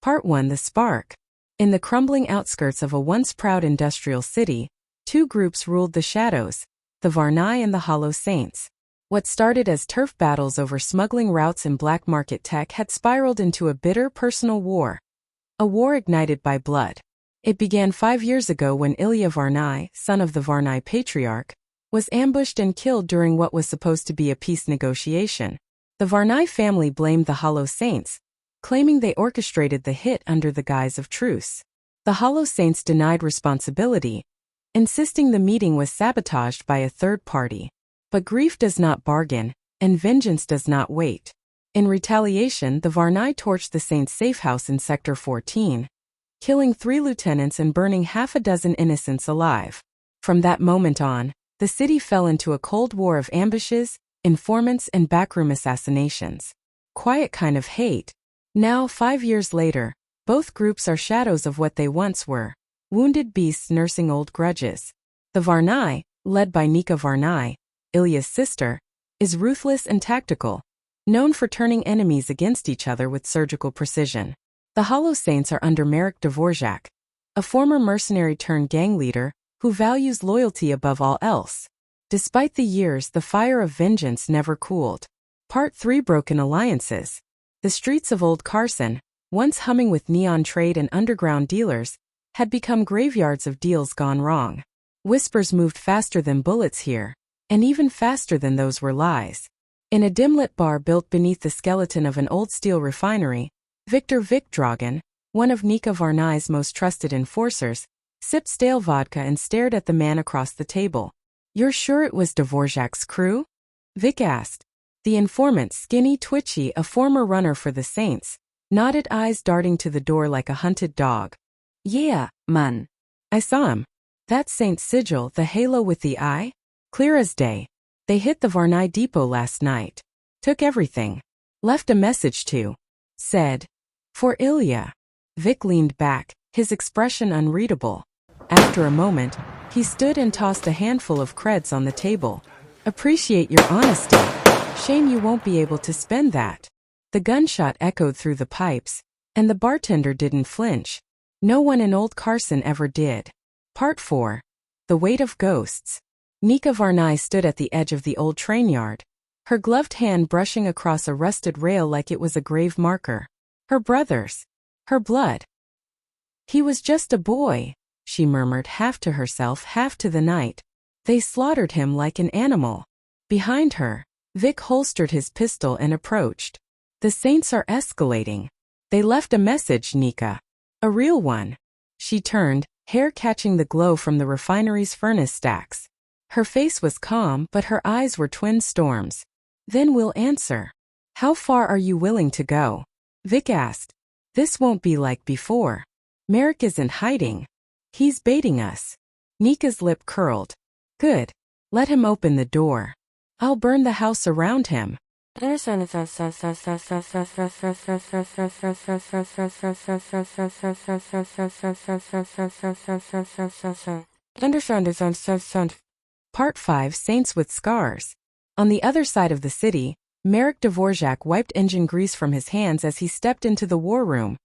Part 1: The Spark. In the crumbling outskirts of a once proud industrial city, two groups ruled the shadows, the Varnai and the Hollow Saints. What started as turf battles over smuggling routes and black market tech had spiraled into a bitter personal war. A war ignited by blood. It began 5 years ago when Ilya Varnai, son of the Varnai patriarch, was ambushed and killed during what was supposed to be a peace negotiation. The Varnai family blamed the Hollow Saints, claiming they orchestrated the hit under the guise of truce. The Hollow Saints denied responsibility, insisting the meeting was sabotaged by a third party. But grief does not bargain, and vengeance does not wait. In retaliation, the Varnai torched the Saints' safe house in Sector 14, killing 3 lieutenants and burning half a dozen innocents alive. From that moment on, the city fell into a cold war of ambushes, informants, and backroom assassinations. Quiet kind of hate. Now, 5 years later, both groups are shadows of what they once were, wounded beasts nursing old grudges. The Varnai, led by Nika Varnai, Ilya's sister, is ruthless and tactical, known for turning enemies against each other with surgical precision. The Hollow Saints are under Marek Dvorak, a former mercenary turned gang leader who values loyalty above all else. Despite the years, the fire of vengeance never cooled. Part 3: Broken Alliances. The streets of Old Carson, once humming with neon trade and underground dealers, had become graveyards of deals gone wrong. Whispers moved faster than bullets here, and even faster than those were lies. In a dim-lit bar built beneath the skeleton of an old steel refinery, Viktor Dragan, one of Nika Varnai's most trusted enforcers, sipped stale vodka and stared at the man across the table. "You're sure it was Dvorak's crew?" Vic asked. The informant, skinny, twitchy, a former runner for the Saints, nodded, eyes darting to the door like a hunted dog. "Yeah, man. I saw him. That Saint sigil, the halo with the eye? Clear as day. They hit the Varnai depot last night. Took everything. Left a message too. Said, for Ilya." Vic leaned back, his expression unreadable. After a moment, he stood and tossed a handful of creds on the table. "Appreciate your honesty. Shame you won't be able to spend that." The gunshot echoed through the pipes, and the bartender didn't flinch. No one in Old Carson ever did. Part 4: The Weight of Ghosts. Nika Varnai stood at the edge of the old train yard, her gloved hand brushing across a rusted rail like it was a grave marker. Her brother's. Her blood. "He was just a boy," she murmured, half to herself, half to the night. "They slaughtered him like an animal." Behind her, Vic holstered his pistol and approached. "The Saints are escalating. They left a message, Nika. A real one." She turned, hair catching the glow from the refinery's furnace stacks. Her face was calm, but her eyes were twin storms. "Then we'll answer." "How far are you willing to go?" Vic asked. "This won't be like before. Marek isn't hiding. He's baiting us." Nika's lip curled. "Good. Let him open the door. I'll burn the house around him." Part 5: Saints with Scars. On the other side of the city, Marek Dvorak wiped engine grease from his hands as he stepped into the war room.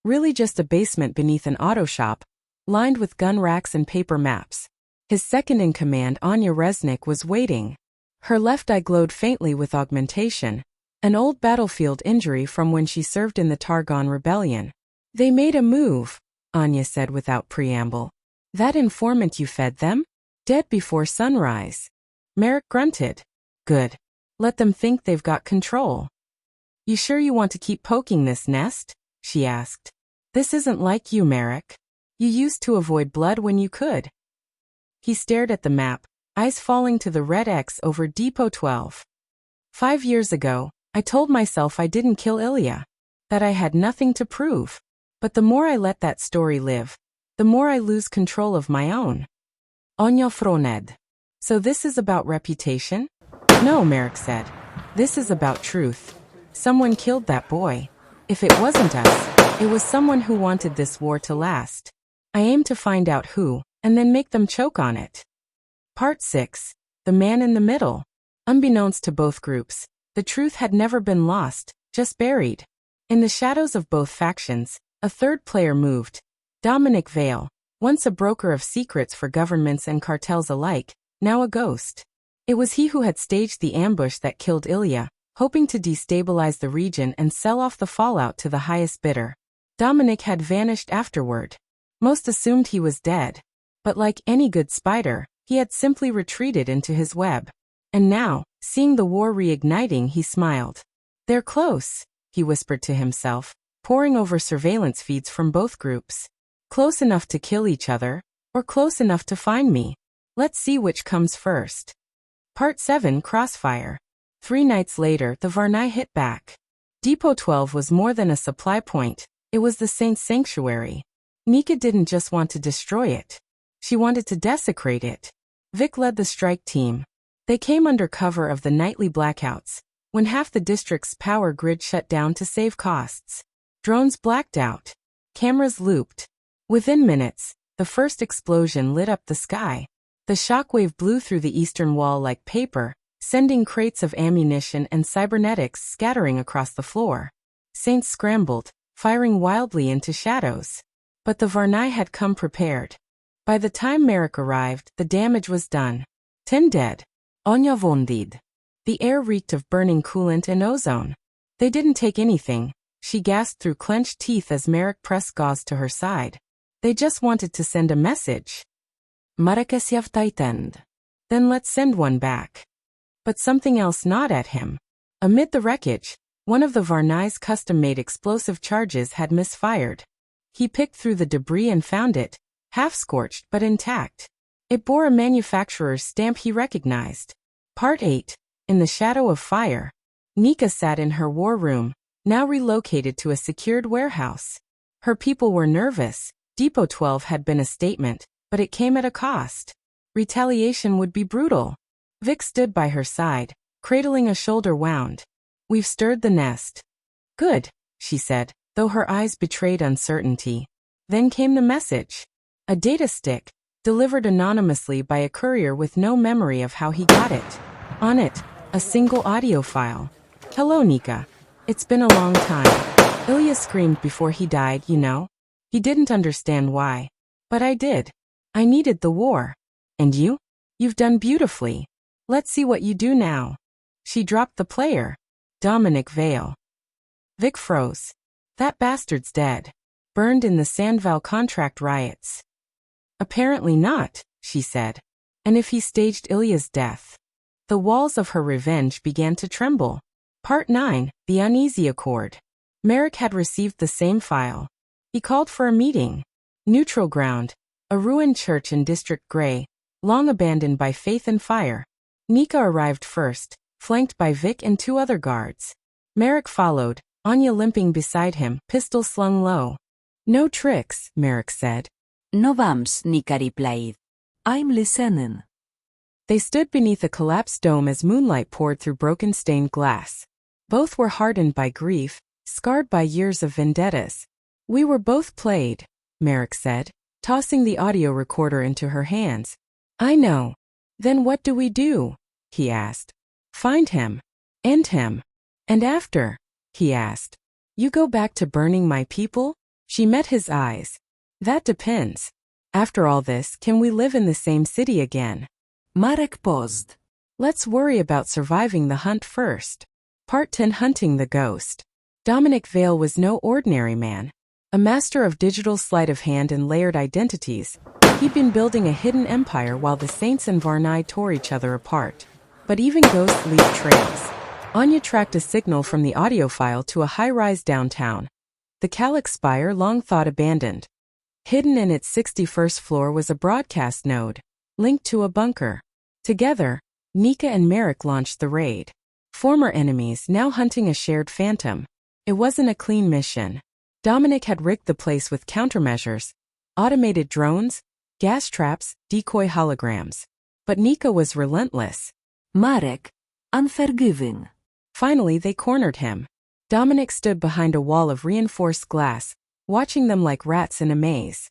Really just a basement beneath an auto shop, lined with gun racks and paper maps. His second-in-command, Anya Resnick, was waiting. Her left eye glowed faintly with augmentation, an old battlefield injury from when she served in the Targon Rebellion. "They made a move," Anya said without preamble. "That informant you fed them? Dead before sunrise." Marek grunted. "Good. Let them think they've got control." "You sure you want to keep poking this nest?" she asked. "This isn't like you, Marek. You used to avoid blood when you could." He stared at the map, eyes falling to the red X over Depot 12. 5 years ago, I told myself I didn't kill Ilya, that I had nothing to prove. But the more I let that story live, the more I lose control of my own." Anya froned. "So this is about reputation?" "No," Marek said. "This is about truth. Someone killed that boy. If it wasn't us, it was someone who wanted this war to last. I aim to find out who, and then make them choke on it." Part 6: The Man in the Middle. Unbeknownst to both groups, the truth had never been lost, just buried. In the shadows of both factions, A third player moved. Dominic Vale, once a broker of secrets for governments and cartels alike, now a ghost. It was he who had staged the ambush that killed Ilya, hoping to destabilize the region and sell off the fallout to the highest bidder. Dominic had vanished afterward. Most assumed he was dead. But like any good spider, he had simply retreated into his web. And now, seeing the war reigniting, he smiled. "They're close," he whispered to himself, poring over surveillance feeds from both groups. "Close enough to kill each other, or close enough to find me. Let's see which comes first." Part 7 Crossfire. 3 nights later, the Varnai hit back. Depot 12 was more than a supply point, it was the Saints' sanctuary. Nika didn't just want to destroy it. She wanted to desecrate it. Vic led the strike team. They came under cover of the nightly blackouts, when half the district's power grid shut down to save costs. Drones blacked out. Cameras looped. Within minutes, the first explosion lit up the sky. The shockwave blew through the eastern wall like paper, sending crates of ammunition and cybernetics scattering across the floor. Saints scrambled, firing wildly into shadows. But the Varnai had come prepared. By the time Merrick arrived, the damage was done. 10 dead. Onya vondid. The air reeked of burning coolant and ozone. They didn't take anything, she gasped through clenched teeth as Merrick pressed gauze to her side. They just wanted to send a message. Marakesyav tightened. Then let's send one back. But something else gnawed at him. Amid the wreckage, one of the Varnai's custom-made explosive charges had misfired. He picked through the debris and found it, half-scorched but intact. It bore a manufacturer's stamp he recognized. Part 8. In the shadow of fire. Nika sat in her war room, now relocated to a secured warehouse. Her people were nervous. Depot 12 had been a statement, but it came at a cost. Retaliation would be brutal. Vic stood by her side, cradling a shoulder wound. "We've stirred the nest." "Good," she said, though her eyes betrayed uncertainty. Then came the message. A data stick, delivered anonymously by a courier with no memory of how he got it. On it, a single audio file. "Hello, Nika. It's been a long time." Ilya screamed before he died, you know. He didn't understand why. But I did. I needed the war. And you? You've done beautifully. Let's see what you do now. She dropped the player. Dominic Vale. Vic froze. That bastard's dead. Burned in the Sandval contract riots. Apparently not, she said. And if he staged Ilya's death? The walls of her revenge began to tremble. Part 9, The Uneasy Accord. Merrick had received the same file. He called for a meeting. Neutral ground, a ruined church in District Grey, long abandoned by faith and fire. Nika arrived first, flanked by Vic and 2 other guards. Merrick followed, Anya limping beside him, pistol slung low. "No tricks," Merrick said. "No bumps," Nika replied. "I'm listening." They stood beneath a collapsed dome as moonlight poured through broken stained glass. Both were hardened by grief, scarred by years of vendettas. "We were both played," Merrick said, tossing the audio recorder into her hands. "I know. Then what do we do?" he asked. "Find him. End him. And after?" he asked. "You go back to burning my people?" She met his eyes. "That depends. After all this, can we live in the same city again?" Marek paused. "Let's worry about surviving the hunt first." Part 10 Hunting the Ghost. Dominic Vale was no ordinary man. A master of digital sleight of hand and layered identities, he'd been building a hidden empire while the Saints and Varnai tore each other apart. But even ghosts leave trails. Anya tracked a signal from the audio file to a high-rise downtown. The Calyx spire, long thought abandoned. Hidden in its 61st floor was a broadcast node, linked to a bunker. Together, Nika and Merrick launched the raid. Former enemies now hunting a shared phantom. It wasn't a clean mission. Dominic had rigged the place with countermeasures, automated drones, gas traps, decoy holograms. But Nika was relentless. Marek, unforgiving. Finally, they cornered him. Dominic stood behind a wall of reinforced glass, watching them like rats in a maze.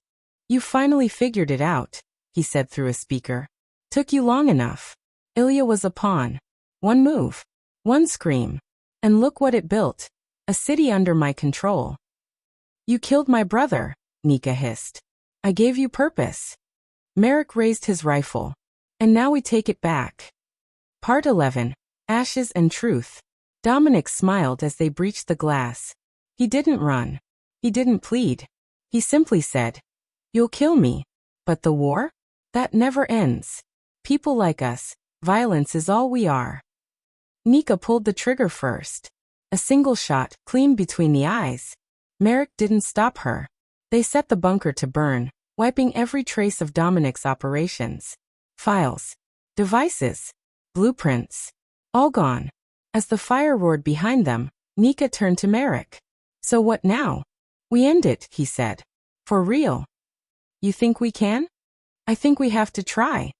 "You finally figured it out," he said through a speaker. "Took you long enough." Ilya was a pawn. One move. One scream. And look what it built. A city under my control. You killed my brother, Nika hissed. I gave you purpose. Merrick raised his rifle. And now we take it back. Part 11. Ashes and Truth. Dominic smiled as they breached the glass. He didn't run. He didn't plead. He simply said, "You'll kill me. But the war? That never ends. People like us, violence is all we are." Nika pulled the trigger first. A single shot, clean between the eyes. Merrick didn't stop her. They set the bunker to burn, wiping every trace of Dominic's operations. Files, devices, blueprints, all gone. As the fire roared behind them, Nika turned to Merrick. "So what now?" "We end it," he said. "For real." "You think we can?" "I think we have to try."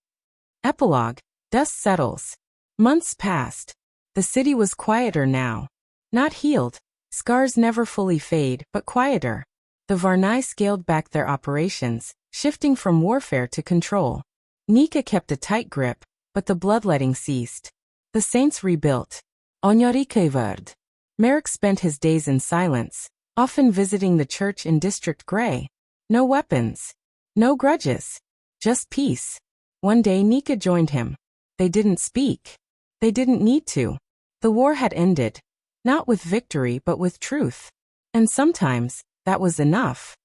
Epilogue. Dust settles. Months passed. The city was quieter now. Not healed. Scars never fully fade, but quieter. The Varnai scaled back their operations, shifting from warfare to control. Nika kept a tight grip, but the bloodletting ceased. The saints rebuilt. Unearthed. Merrick spent his days in silence, often visiting the church in District Grey. No weapons. No grudges. Just peace. One day Nika joined him. They didn't speak. They didn't need to. The war had ended. Not with victory but with truth. And sometimes, that was enough.